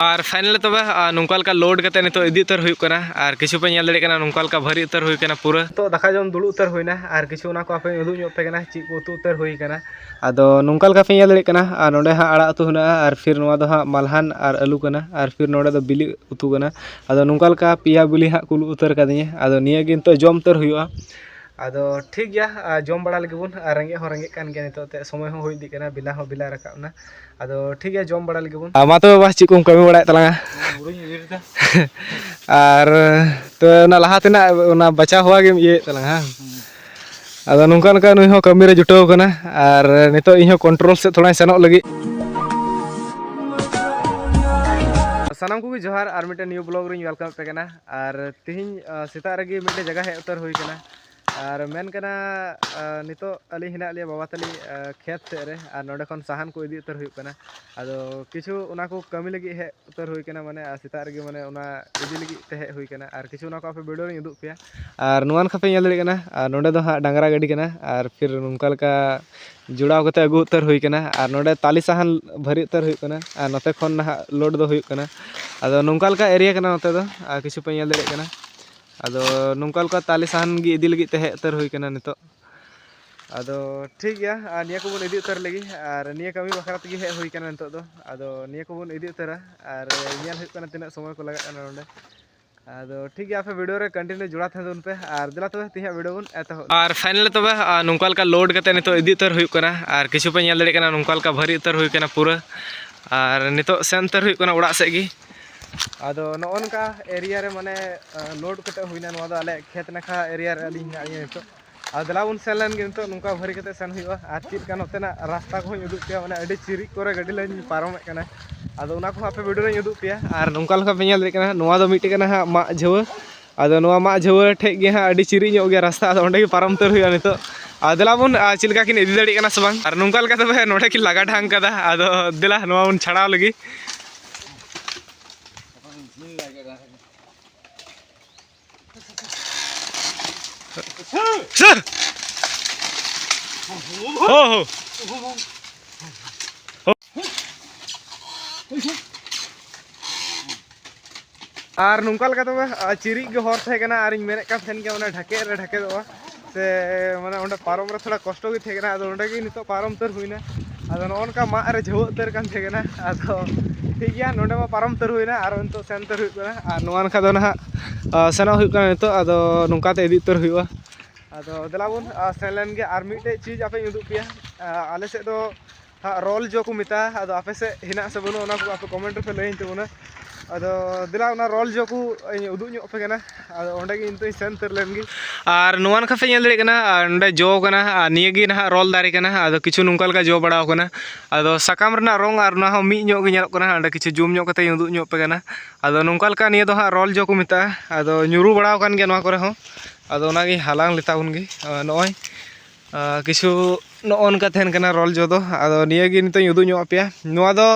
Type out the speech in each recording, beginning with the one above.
और फाइनल तब नौका लेका लोड करते नितो इदी उतर हुई कना और किछु पे नेल दड़े कना नौका लेका भारी उतर हुई कना पूरा तो दाका जम दुड़ु उतर हुईना और किछु उना को आपे उदु ᱧᱚᱜ पे कना ची को उतु उतर हुई कना आदो नौका लेका पे नेल दड़े कना और नोडे हा आड़ा उतु हुना और फिर नोवा दो हा मालहान और आलू कना और फिर नोडे दो बिली उतु कना आदो नौका लेका पिया बिली हा कुल उतर कदिए आदो निया गे नितो जम उतर हुईआ आदो ठीक गया जम बड़ा लगे बुन रेंगे हो रेंगे कान गया नितो ते समय हो हुई दी कना बिला हो बिला रकाबना आदो ठीक गया जम बड़ा लगे बुन मा तो बस ची को कमी बड़ा तलांगा और तो ना लहा तेना ना बचा हुआ गे ये तलांगा आदो नौका नका नुई हो कमी रे जुटाव कना और नितो इन हो कंट्रोल से थोड़ा सेनोग लगी सानाम को जोहार और मिटे न्यू ब्लॉग रे वेलकम पे कना और तिहिन सेता रगे मिटे जगह हे उतर हुई कना और मेन कना नितो अली हिना लिया बाबा तली खेत से रे और नोडे खन साहन को इदी उतर हुई कना आदो किछु उना को कमी लगी हे उतर हुई कना माने सेता रगे माने उना इदी लगी ते हे हुई कना और किछु उना को आपे वीडियो रे उदुग पेया और नुआन खापे नेल दड़े कना और नोडे दो हा डांगरा गाड़ी कना और फिर नोंका लेका जुड़ाव कते अगु उतर हुई कना और नोडे ताली साहन भरी उतर हुई कना और नोते खन ना लोड दो हुई कना आदो नोंका लेका एरिया कना नोते दो किछु पे नेल दड़े कना आदो नोंका लेका ताली साहन गी इदी लगी ते हे उतर हुई कना नितो आदो ठीक गया निया को बन इदी उतर लगी और निया कमी बखरा तगी हे हुई कना नितो दो आदो निया को बन इदी उतरा और नेल हुई कना तिना समय को लगा कना नोंडे आदो ठीक गया आपे वीडियो रे कंटिन्यू जुड़ा थे उन पे और दिला तबे तिहा वीडियो बन एतो और फाइनल तबे नोंका लेका लोड करते नितो इदी उतर हुई कना और किछु पे नेल दड़े कना नोंका लेका भारी उतर हुई कना पूरा और नितो सेन उतर हुई कना उड़ा से गी आदो नोनका एरिया रे माने लोड कते हुईना नोवा दो आले खेत नखा एरिया रे अली हिना नितो आदला उन सेलन गे नितो नोंका भरी कते सेन हुईवा आर चित का नोतेना रास्ता को उदुग पे माने अडी चिरिक करे गाडी लाइन पारम कना आदो उना को आपे वीडियो रे उदुग पे और नोंका लेका पे नेल दड़े कना नोवा दो मिटे कना हा मा झेवा आदो नोवा मा झेवा ठे गे हा अडी चिरी ᱧᱚᱜ गे रास्ता आदो ओंडे पारम तर हुईआ नितो आदला बुन चिलका किन इदी दड़ी कना से बांग और नोंका लेका तबे नोडे कि लगा ढांग कदा आदो दिला नोवा उन छड़ाव लगी हो और नौका लेका तबे चिरी गे हर थे कना और मेने का फेन के माने ढके रे ढके दो से माने ओंडे पारम रे थोड़ा कष्ट गे थे कना आदो ओंडे गे नितो पारम तर हुईना आदो नोनका मा रे झव उतर कान थे कना आदो ठीक गया नोंडे मा पारम तर हुईना और नितो सेन तर हुई कना और नोआन खा दो ना सेना हुई कना नितो आदो नौका ते इदी उतर हुईवा आदो दलाबुन सेलन गे और मिटे चीज आपे उदुग पेया आले से दो रोल जो को मिता आदो आपे से हिना से बनो ओना को आपे कमेंट पे लइन तबुना आदो दिला ओना रोल जो को उदुग ᱧᱚᱜ पे कना आदो ओंडे गे इंतो सेन तर लेन गे और नोआन खाफे नेल दड़े कना ओंडे जो कना निये गे ना रोल दारे कना आदो किछु नोंका लेका जो बड़ाव कना आदो साकाम रना रंग और ना हो मी ᱧᱚᱜ गे ᱧᱮᱞᱚᱜ कना ओंडे किछु जूम ᱧᱚᱜ कते उदुग ᱧᱚᱜ पे कना आदो नोंका लेका निये दो हा रोल जो को मिता आदो ᱧᱩᱨᱩ बड़ाव कान गे नोआ करे हो आदो ओनागे हालांग लेता उनगे नॉय किछु नोनका थेन कना रोल जो दो आदो निये गे नितो उदुग ᱧᱚᱜ पेया नोआ दो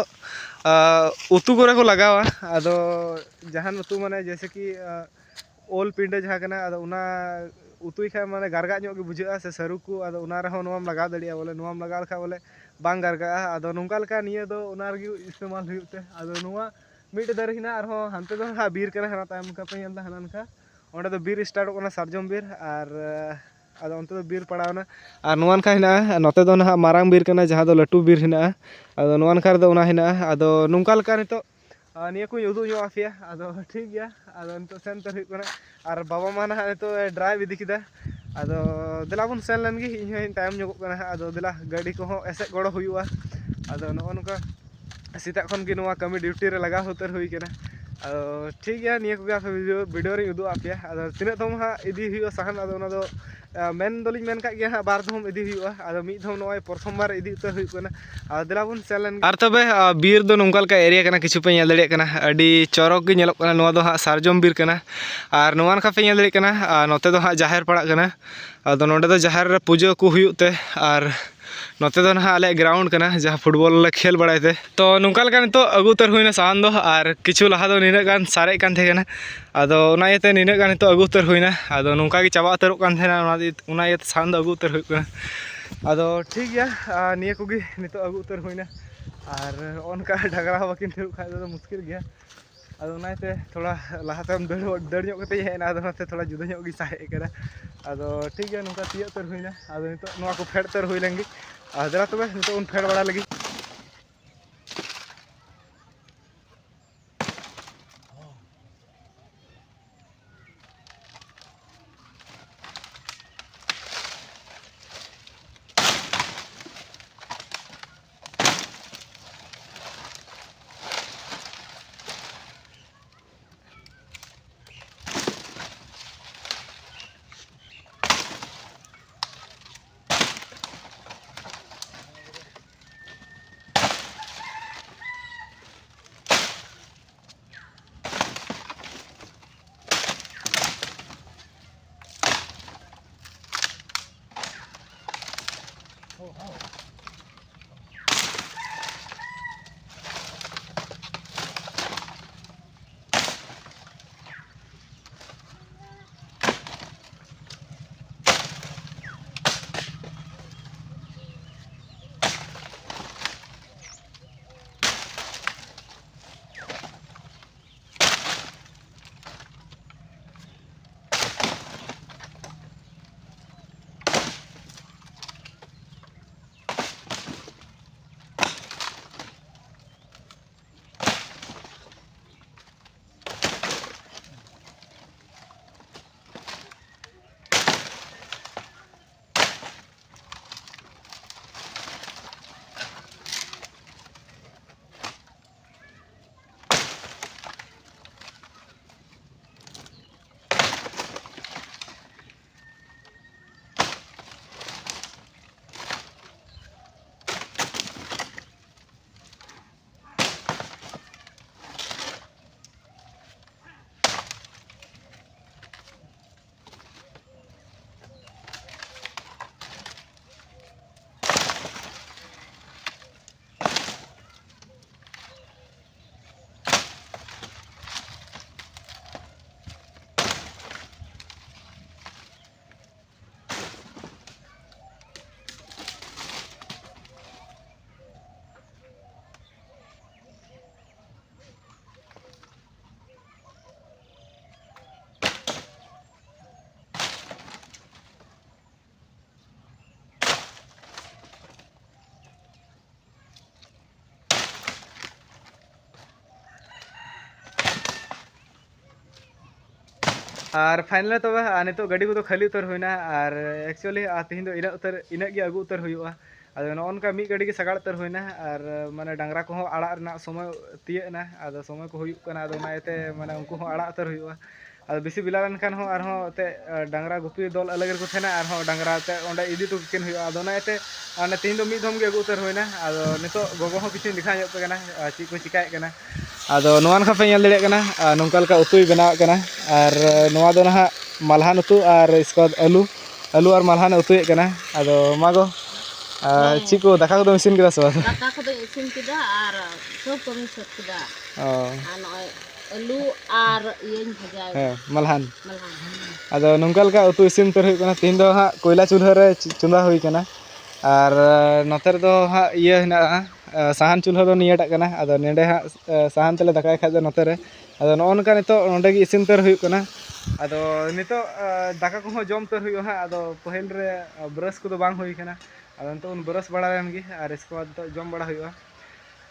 उतु करे को लगावा आदो जहान उतु माने जैसे कि ओल पिंडे जहाँ कना आदो उना उतुई खा माने गारगा ᱧᱚᱜ गे बुझा से सरू को आदो उना रहो नोआम लगा दड़िया बोले नोआम लगा लखा बोले बांग गारगा आदो नोंका लेका निये दो उना रगे इस्तेमाल हुयुते आदो नोआ मिट दर हिना आरो हानते दो हा बीर कना हना तायम का पे नेल दा हनान का ओंडे दो बीर स्टार्ट कना सारजम बीर और आदो अंत बीर पड़ावना और नोआन खा हिना नोते दो ना मारांग बीर कना जहाँ दो लटू बीर हिना आदो नोआन खा दो उना हिना आदो नोंका लेका नितो निया को उदुग ᱧᱚᱜ आफिया आदो ठीक गया आदो नितो सेन तर हुई कना और बाबा मा ना नितो ड्राइव इदी किदा आदो दिला बुन सेन लेन गे इन हो टाइम ᱧᱚᱜ कना आदो दिला गाड़ी को हो एसे गड़ो हुयुआ आदो नोनका सीता खन गे नोआ कमी ड्यूटी रे लगा उतर हुई कना आदो ठीक गया निया को आपे वीडियो रे उदुग आपिया आदो तिना दम हा इदी हुयुआ साहन आदो ओना दो मेन दोलिन मेन का गया हा बार दम इदी हुयुआ आदो मिद दम नोय प्रथम बार इदी उतर हुई कना आदो दिला बुन सेलन और तबे बीर दो नोंका लेका एरिया कना किछु पे नेल दड़े कना अडी चौरक गे नेलक कना नोआ दो हा सारजम बीर कना और नोआन खा पे नेल दड़े कना नोते दो हा जाहेर पड़ा कना आदो नोंडे दो जाहेर रे पूजा को हुयुते और नोते दो ना आले ग्राउंड कना जहाँ फुटबॉल ले खेल बड़ाई थे तो नौका लेका नितो अगु उतर हुईना साहन दो और किछु लहा दो निना गान सारे कान थे कना आदो ओना इते निना गान नितो अगु उतर हुईना आदो नौका गे चाबा उतरक कान थेना ओना इते साहन दो अगु उतर हुई कना आदो ठीक गया निया को गे नितो अगु उतर हुईना और उनका डगरा बाकिन थे खाए तो मुश्किल गया अदो नाते थोड़ा लहाते दड़ ᱧᱚᱜ ᱠᱟᱛᱮ हेना अदो नाते थोड़ा जुदा ᱧᱚᱜ गी साहे करा अदो ठीक गया नुका तियो तर हुईना अदो नितो नोआ को फेड तर हुई लेंगे आदरा तबे नितो उन फेड बड़ा लगी और फाइनल तब नितो गाड़ी को खाली उतर होना और एक्चुअली तीन इन उतर इनगे अगू उतर हुआ अद नौका मी गाड़ी के सगाड़ उतर होना और माने डांगरा को आड़ा समय तीयना अद समय को होते माने उनको आड़ा उतर हुआ अद बेसी बिला लेनखान डांगरा गुपी दल अलग को थे और डांगरा ते इदी तो किन हुआ अदते तीन मी दम के अगू उतर होना अद नितो गोगो किसी दिखा चीज को चिकायना अदो नोवान खापे ñel दाड़े कना नोंका लका उतुई बनाव कना और नोवा दो ना मालहान उतु और इसको आलू आलू और मालहान उतुए कना अदो मागो ची को दाका को इसिन केदा सो दाका को इसिन केदा और सब को मिक्स केदा आलू और येन भजा मालहान अदो नोंका लका उतु इसिन तर हुई कना तीन दो हा कोयला चूल्हा रे चुंदा हुई कना और नोतर दो हा ये हिना साहान चूल्हा दो नियाटा कना अदो नेडे हा साहान तले दाकाय खाय दो नोतरे अदो नोनका नितो नोंडे गी इसिन तर हुई कना अदो नितो दाका को जम तर हुई हा अदो पहल रे ब्रश को बांग हुई कना अदो नितो उन ब्रश बड़ा लेन गी और इसके बाद तो जम बड़ा हुई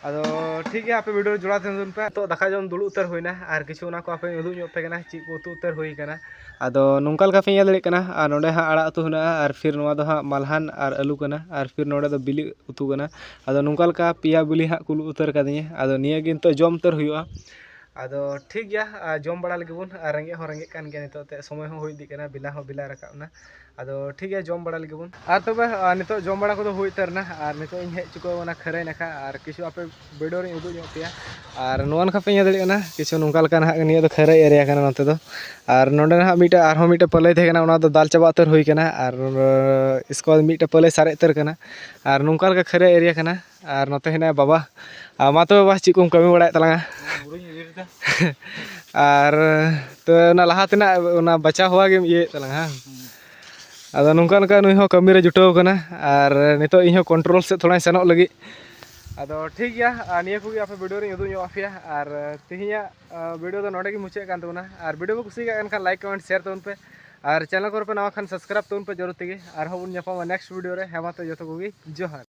अदो ठीक है आपे वीडियो जुड़ा थे पे तो दाका जम दुड़ू उतर हुईना और किछु ना को आपे उदू पे कना ची को उतु उतर हुई कना अदो नोंका लका पे ñel दाड़े कना और नोडे हा आड़ा उतु हुना और फिर नोवा दो हा मालहान और आलू कना और फिर नोडे दो बिली उतु कना अदो नोंका लका पिया बिली हा कुल उतर कदिया अदो निया गे तो जम उतर हुआ अदो ठीक गया जम बड़ा लगे बुन रेंगे हो रेंगे कान गया नितो ते समय हो हुई दी कना बिला हो बिला रकाबना अदो ठीक है जम बड़ा लगे बुन और तबे नितो जम बड़ा को हुई तरना और नितो इन हेज चुको खरे नखा और किछु आपे वीडियो रे उदु ᱧᱚᱜ पेया और नोन खापे ñel दाड़े कना किछु नोंका लका ना निया दो खरे एरिया कना नते दो और नोंडे ना मीटा आरो मीटा पले थे कना उना दो दाल चाबा उतर हुई कना और इसको मीटा पले सारे उतर कना और नोंका लका खरे एरिया कना और नते हेना बाबा मा तो बाबा चिकुम कमी बड़ा तलांगा और तो ना लहा तेना ना बचा हुआ गे ये तलांगा अदो नोंका नोंका नुई हो कमी रे जुटाव कना और नितो इन हो कंट्रोल से थोड़ा सेनोग लगी आदो ठीक गया निया को आप वीडियो रे उदू ᱧᱚᱜ आफिया और तिहिया वीडियो दो नोडे गी मुचाद कान तबना और वीडियो को कुसी का लाइक कमेंट शेयर तबन पे और चैनल को पे नवा खान सब्सक्राइब तबन पे जरूर तेगे और हम ᱧᱟᱯᱟᱢᱟ नेक्स्ट वीडियो रे हेमा तो जतो को जोहार।